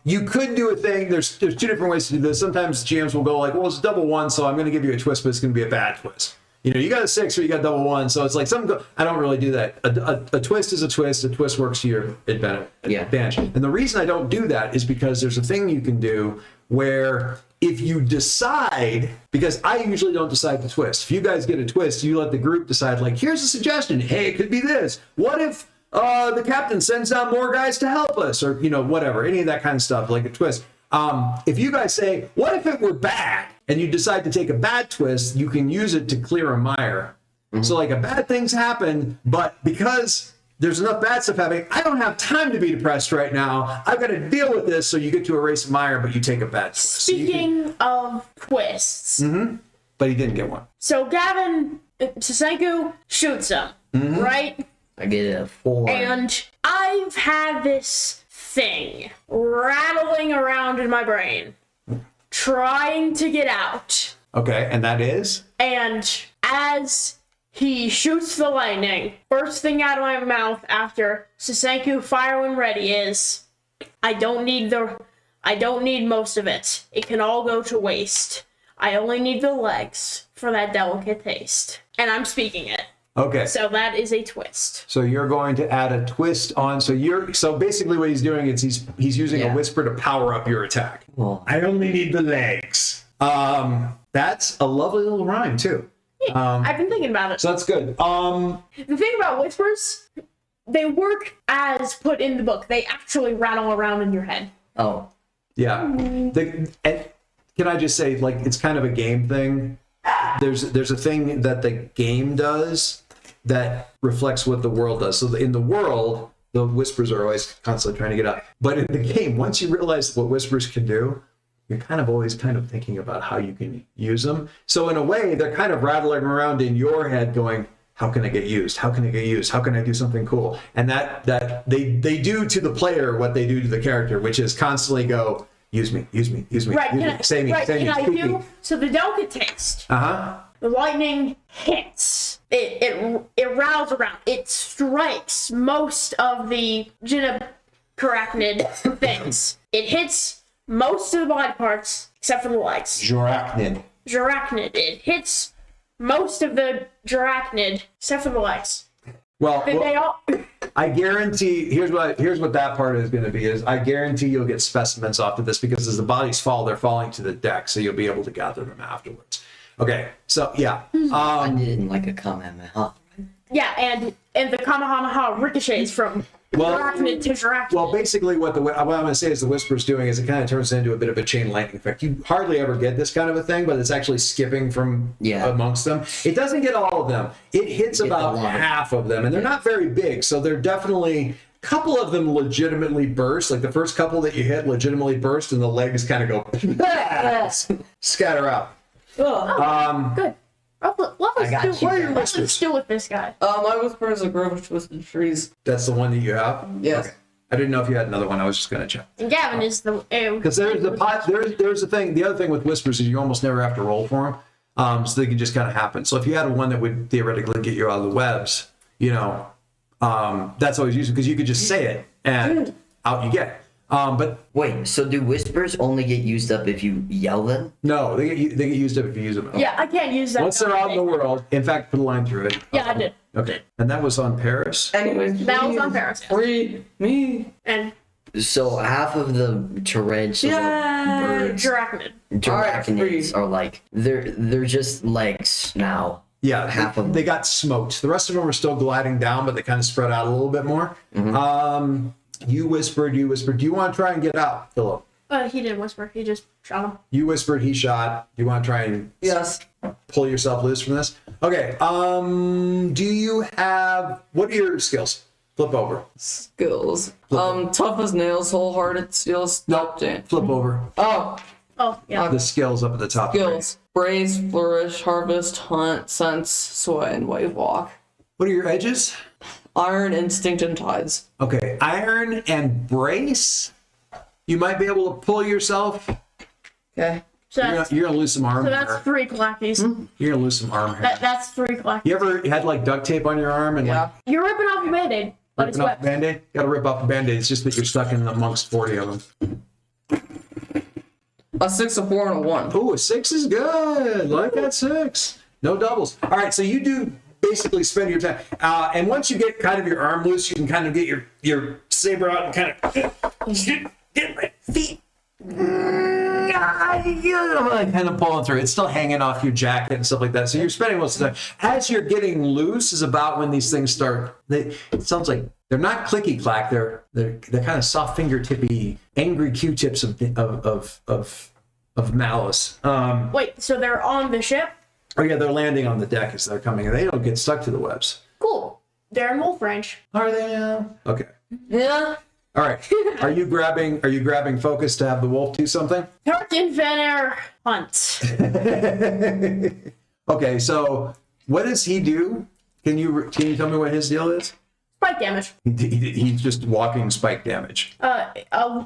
You could do a thing. There's 2 different ways to do this. Sometimes GMs will go like, well, it's double 1, so I'm going to give you a twist, but it's going to be a bad twist. You got a 6 or you got double 1, so it's like I don't really do that. A twist is a twist. A twist works to your advantage. And the reason I don't do that is because there's a thing you can do where if you decide, because I usually don't decide the twist. If you guys get a twist, you let the group decide. Like, here's a suggestion. Hey, it could be this. What if the captain sends out more guys to help us, or whatever, any of that kind of stuff, like a twist. If you guys say, what if it were bad, and you decide to take a bad twist, you can use it to clear a mire. So like a bad things happen, but because there's enough bad stuff happening, I don't have time to be depressed right now. I've got to deal with this. So you get to erase a mire, but you take a bad twist. Speaking of twists. But he didn't get one. So Gavin, Sasenku shoots him, right? I get a 4. And I've had this thing rattling around in my brain, trying to get out. Okay, and that is? And as he shoots the lightning, first thing out of my mouth after Sasenku fire when ready is, I don't need most of it. It can all go to waste. I only need the legs for that delicate taste. And I'm speaking it. Okay. So that is a twist. So you're going to add a twist on. So basically what he's doing is he's using a whisper to power up your attack. Well, I only need the legs. That's a lovely little rhyme too. I've been thinking about it. So that's good. The thing about whispers, they work as put in the book. They actually rattle around in your head. oh. Yeah. And can I just say, like, it's kind of a game thing. There's a thing that the game does that reflects what the world does. So in the world, the whispers are always constantly trying to get out. But in the game, once you realize what whispers can do, you're kind of always kind of thinking about how you can use them. So in a way, they're kind of rattling around in your head going, how can I get used? How can I get used? How can I do something cool? And that they do to the player what they do to the character, which is constantly go, use me, use me, use me, Right, use me, say me, right, say me, can I speak me. do? So the delicate taste. Uh-huh. The lightning hits. It rattles around. It strikes most of the genicarachnid things. It hits most of the body parts except for the legs. Jorachnid. Arachnid. It hits most of the Drachnid, except for the legs. Well, They all. I guarantee. Here's what that part is going to be. Is I guarantee you'll get specimens off of this because as the bodies fall, they're falling to the deck, so you'll be able to gather them afterwards. Okay, so yeah. I did it in like a Kamehameha. Yeah, and the Kamehameha ricochets from Drachnid to Drachnid. Well, basically, what I'm going to say is the Whisper's doing is it kind of turns into a bit of a chain lightning effect. You hardly ever get this kind of a thing, but it's actually skipping from amongst them. It doesn't get all of them. It hits about half of them, and they're not very big, so they're definitely. A couple of them legitimately burst. Like the first couple that you hit legitimately burst, and the legs kind of go scatter out. Good. Let's do with this guy. My Whisper is a grove of twisted trees. That's the one that you have? Yes. Okay. I didn't know if you had another one. I was just going to check. And Gavin is the. Because there's the thing. The other thing with Whispers is you almost never have to roll for them. So they can just kind of happen. So if you had one that would theoretically get you out of the webs, that's always useful because you could just say it and out you get. But wait, so do whispers only get used up if you yell them? no, they get used up if you use them. Yeah, I can't use that. Once they're out in the world, in fact, put a line through it. Yeah, I did. Okay, and that was on Paris. Anyways, That was on Paris. Free me. And So half of the tarantula birds, Drachnid. arachnids are like they're just legs now. Yeah, half of them. they got smoked. The rest of them are still gliding down, but they kind of spread out a little bit more. You whispered. Do you want to try and get out, Philip? He didn't whisper. He just shot him. You whispered. He shot. Do you want to try and Yes. pull yourself loose from this? Okay. Do you have? What are your skills? Flip over. Skills. Tough as nails, wholehearted, steel, Nope. snap. Flip over. Oh, Oh, yeah. The skills up at the top. skills. Brace, flourish, harvest, hunt, sense, sway, and wave walk. What are your edges? Iron, instinct, and tides. Okay. Iron and brace. You might be able to pull yourself. Okay. So that's, You're gonna lose some arm so hair. that's 3 clackies. You're gonna lose some arm hair. That's 3 clackies. You ever had like duct tape on your arm and Yeah. You're ripping off a band-aid, but it's ripping off wet. a band-aid? Gotta rip off a band-aid. It's just that you're stuck in amongst 40 of them. A 6, a 4, and a 1. Ooh, a 6 is good. Like that 6. No doubles. All right, so you do basically spend your time. And once you get kind of your arm loose, you can kind of get your saber out and kind of get my feet. Kind of pulling through. It's still hanging off your jacket and stuff like that. So you're spending most of the time. As you're getting loose is about when these things start. It sounds like they're not clicky clack. They're kind of soft fingertippy, angry Q-tips of malice. Wait, so they're on the ship? Oh yeah, they're landing on the deck as they're coming, and they don't get stuck to the webs. Cool. They're in wolf range. Are they now? Okay. Yeah. All right. Are you grabbing focus to have the wolf do something? Tarkin Vener Hunt. Okay, so what does he do? Can you tell me what his deal is? Spike damage. He's just walking spike damage. A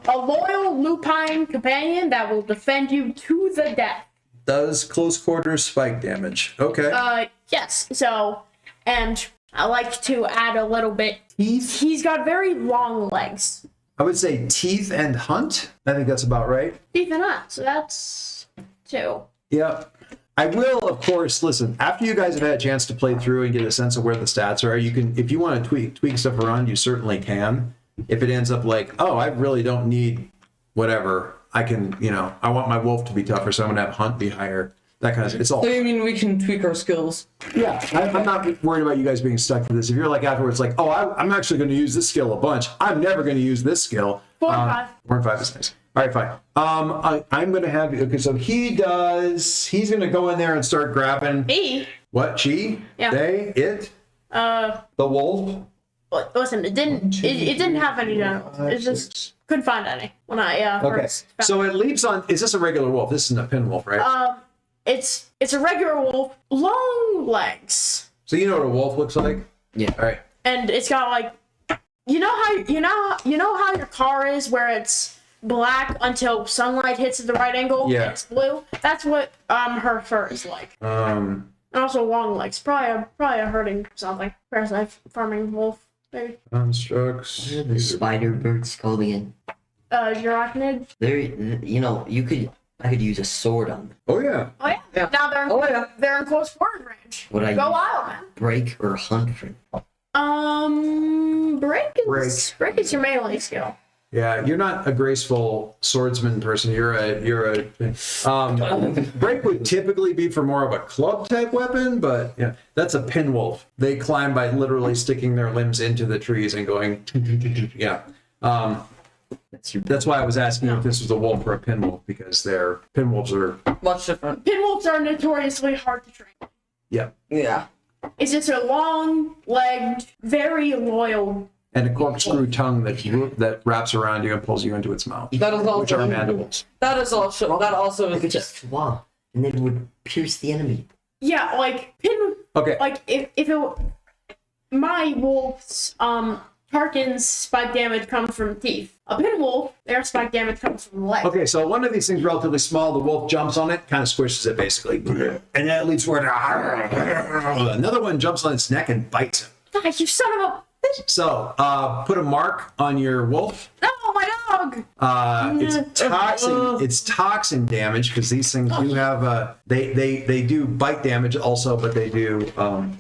loyal lupine companion that will defend you to the death. Does close quarters spike damage. Okay. Yes. So, and I like to add a little bit. Teeth? He's got very long legs. I would say teeth and hunt. I think that's about right. Teeth and hunt. So that's 2. Yep. I will, of course, listen, after you guys have had a chance to play through and get a sense of where the stats are, you can, if you want to tweak stuff around, you certainly can. If it ends up like, oh, I really don't need whatever, I can, I want my wolf to be tougher, so I'm going to have hunt be higher. That kind of stuff. It's all. So you mean we can tweak our skills? Yeah, I'm not worried about you guys being stuck to this. If you're like afterwards, like, oh, I'm actually going to use this skill a bunch. I'm never going to use this skill. 4 and 5. 4 and 5 is nice. All right, fine. I'm going to have you. Okay, so he's going to go in there and start grabbing. He. What? She? Yeah. They? It? The wolf? Listen, it didn't have any genitals. It just couldn't find any when I Okay. first found So it leaps on. Is this a regular wolf? This isn't a pin wolf, right? It's a regular wolf, long legs, So you know what a wolf looks like? Yeah. All right. and it's got like, you know how your car is where it's black until sunlight hits at the right angle. Yeah. And it's blue. That's what her fur is like. And also long legs. Probably a herding something. Parasite farming wolf. Maybe. Constructs. The spider bird scullion. Arachnid. There, you could I could use a sword on them. Oh yeah. Oh yeah. Yeah. Now they're Oh, yeah. they're in close quarters range. Would I Go use wild, man. break or hunt for them? Break is your melee skill. Yeah, you're not a graceful swordsman person. You're a break would typically be for more of a club type weapon, but yeah, that's a pinwolf. They climb by literally sticking their limbs into the trees and going yeah. That's why I was asking if this was a wolf or a pinwolf, because their pinwolves are Much different. Pinwolves are notoriously hard to train. yeah. Yeah. It's just a long-legged, very loyal. And a corkscrew tongue that wraps around you and pulls you into its mouth, That is also which are mandibles. That is also I could just swallow, and it would pierce the enemy. Yeah, like Okay. Like if my wolf's Tarkin's spike damage comes from teeth. A pinwolf, their spike damage comes from the leg. Okay, so one of these things relatively small, the wolf jumps on it, kind of squishes it basically, and that leads forward. Another one jumps on its neck and bites him. Guys, you son of a. So, put a mark on your wolf. No, my dog. It's toxin damage, because these things do have they do bite damage also, but they do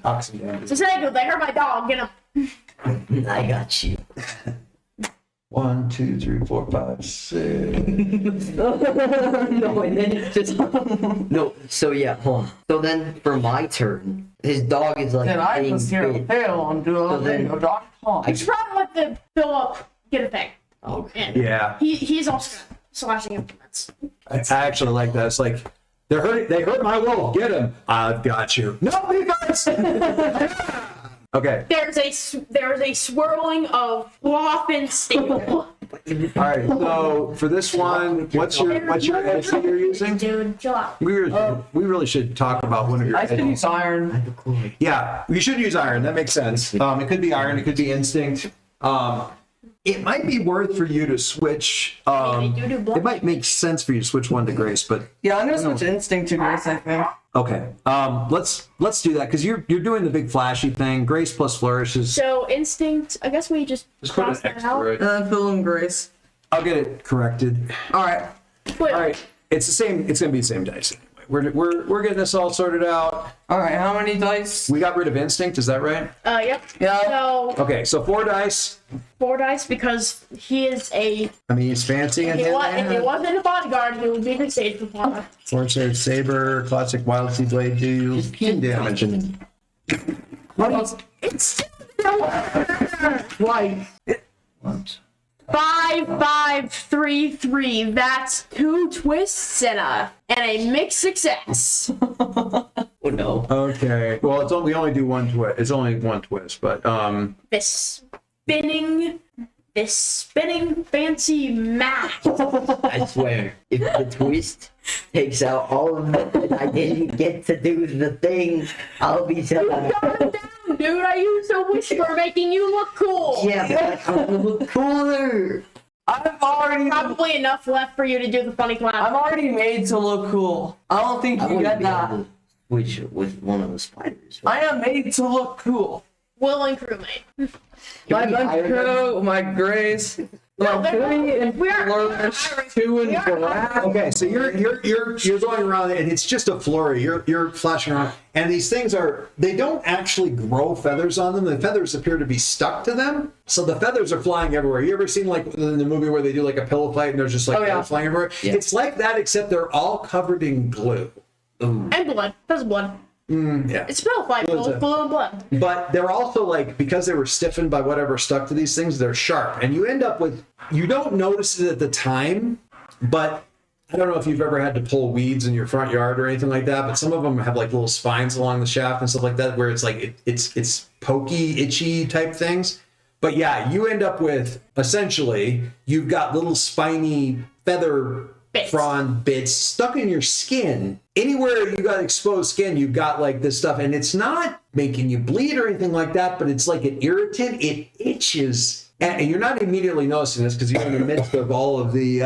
toxin damage. So say they hurt my dog. Get him. I got you. 1, 2, 3, 4, 5, 6. No, and then it's just no. So yeah, hold on. So then for my turn, his dog is like then I getting was here bit. fail and do a thing of Dr. Tom. You should probably let the Philip get a thing. Oh, And Yeah, he's also slashing implements. I actually like that. It's like they hurt my wolf. Get him. I've got you. No, you guys. Okay. There's a swirling of cloth and steel. All right. So for this one, what's your edge that you're using? Dude, chill out. We really should talk about one of your I could use edges. iron. Yeah, you should use iron. That makes sense. It could be iron. It could be instinct. It might be worth for you to switch. They do blood. It might make sense for you to switch one to Grace, but Yeah, I'm gonna switch instinct to grace, I think. okay. Let's do that, because you're doing the big flashy thing. Grace plus flourish is. So instinct, I guess we just Just put an cross that extra. out. Right? And then fill in grace. I'll get it corrected. Alright. Wait, All right. It's the same. It's gonna be the same dice anyway. We're getting this all sorted out. Alright, how many dice? We got rid of instinct. Is that right? Yep. Yeah. So Okay. So 4 dice. 4 dice because he is a. I mean, he's fancy in If hand. he wasn't a bodyguard, he would be the stage performer. Force saber, classic Wildsea blade, do 15 damage. It's still Like, 5, 5, 3, 3. That's 2 twists and a mixed success. Oh no. Okay. Well, we only do one twist. It's only one twist, but This spinning fancy math. I swear, if the twist takes out all of it and I didn't get to do the thing, I'll be sad. Calm down, dude. I used a whisper making you look cool. Yeah, but I'm gonna look cooler. I've already Probably enough left for you to do the funny I'm clown. already made to look cool. I don't think I you wouldn't get be that. able to switch with one of the spiders. I am made to look cool. Will and crewmate. My we hire them? Benko, my grace, my they're not- 3 and we are- flourish, 2 and black. okay. So you're going around and it's just a flurry. You're flashing around, and these things they don't actually grow feathers on them. The feathers appear to be stuck to them, so the feathers are flying everywhere. You ever seen like in the movie where they do like a pillow fight and there's just like Oh, yeah. feathers flying everywhere? Yeah. It's like that, except they're all covered in glue. Ooh. And blood. That's blood. Yeah. It's spell fight, blue and blood. But they're also like, because they were stiffened by whatever stuck to these things, they're sharp. And you end up with, you don't notice it at the time, but I don't know if you've ever had to pull weeds in your front yard or anything like that, but some of them have like little spines along the shaft and stuff like that, where it's like, it's pokey, itchy type things. But yeah, you end up with, essentially, you've got little spiny feather Bits. frond bits stuck in your skin. Anywhere you got exposed skin, you've got like this stuff, and it's not making you bleed or anything like that, but it's like an irritant. It itches, and you're not immediately noticing this because you're in the midst of all of the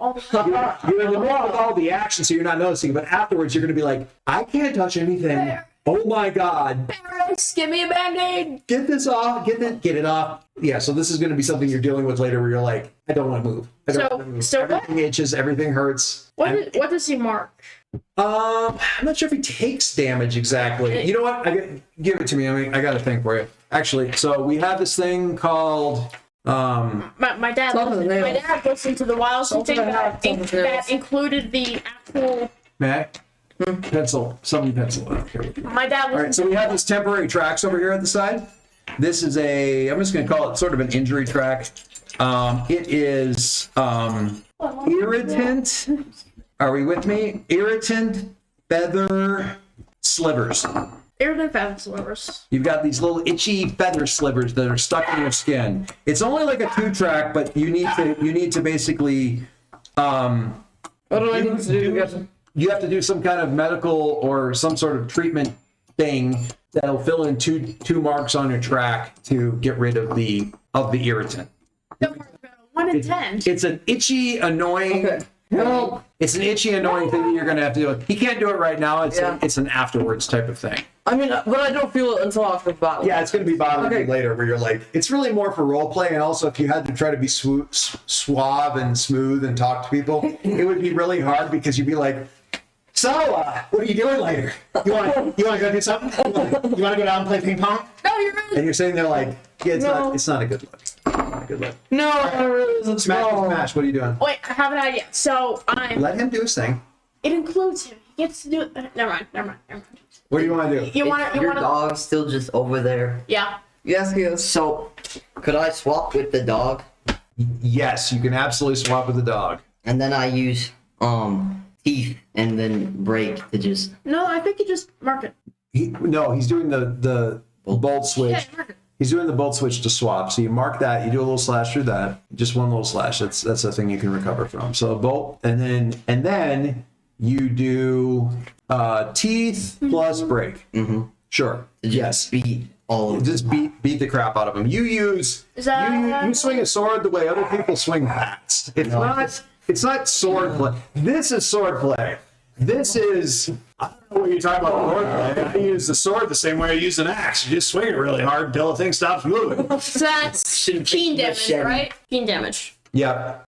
you're in the middle of all the action, so you're not noticing. But afterwards, you're going to be like, I can't touch anything. Oh my God. Paris, give me a band-aid. Get this off. Get it off. Yeah, so this is going to be something you're dealing with later where you're like, I don't want to move. I don't want to move. So everything itches, everything hurts. What does he mark? I'm not sure if he takes damage exactly. You know what? Give it to me. I mean, I got a thing for you. Actually, so we have this thing called My dad listened to the Wildsea thing that included the actual. May I? Pencil. Somebody pencil. Okay. My dad. All right, so we have this temporary tracks over here at the side. This is I'm just going to call it sort of an injury track. It is irritant. Are we with me? Irritant feather slivers. Irritant feather slivers. You've got these little itchy feather slivers that are stuck in your skin. It's only like a 2-track, but you need to basically What do I need to do? you have to do some kind of medical or some sort of treatment thing that'll fill in two marks on your track to get rid of the irritant. Don't worry about it. 1 in 10. It's an itchy, annoying. Okay. Well, it's an itchy, annoying thing that you're gonna have to do. He can't do it right now. It's an afterwards type of thing. I mean, but I don't feel it until after battle. Yeah, it's gonna be bothering you later, where you're like, it's really more for role play, and also if you had to try to be suave and smooth and talk to people, it would be really hard because you'd be like, so, what are you doing later? You want to go do something? You want to go down and play ping pong? No, you're right. And you're sitting there like, yeah, it's not a good look. Not a good look. No, I really isn't. Smash. What are you doing? Wait, I have an idea. So Let him do his thing. It includes him. He gets to do it. Never mind. What do you want to do? You want Your to? dog's still just over there. Yeah. Yes, he is. So, could I swap with the dog? Yes, you can absolutely swap with the dog. And then I use teeth and then break to just. No, I think you just mark it. He's doing the bolt switch. Yeah, mark it. He's doing the bolt switch to swap. So you mark that, you do a little slash through that, just one little slash. That's the thing you can recover from. So a bolt, and then you do teeth plus break. Mm-hmm. Sure. Yes. Beat all of Just beat the crap out of him. You swing a sword the way other people swing bats. It's not sword play. This is sword play. This is, I don't know what you're talking about sword play. I use the sword the same way I use an axe. You just swing it really hard until the thing stops moving. So that's keen damage, right? Keen damage. Yep.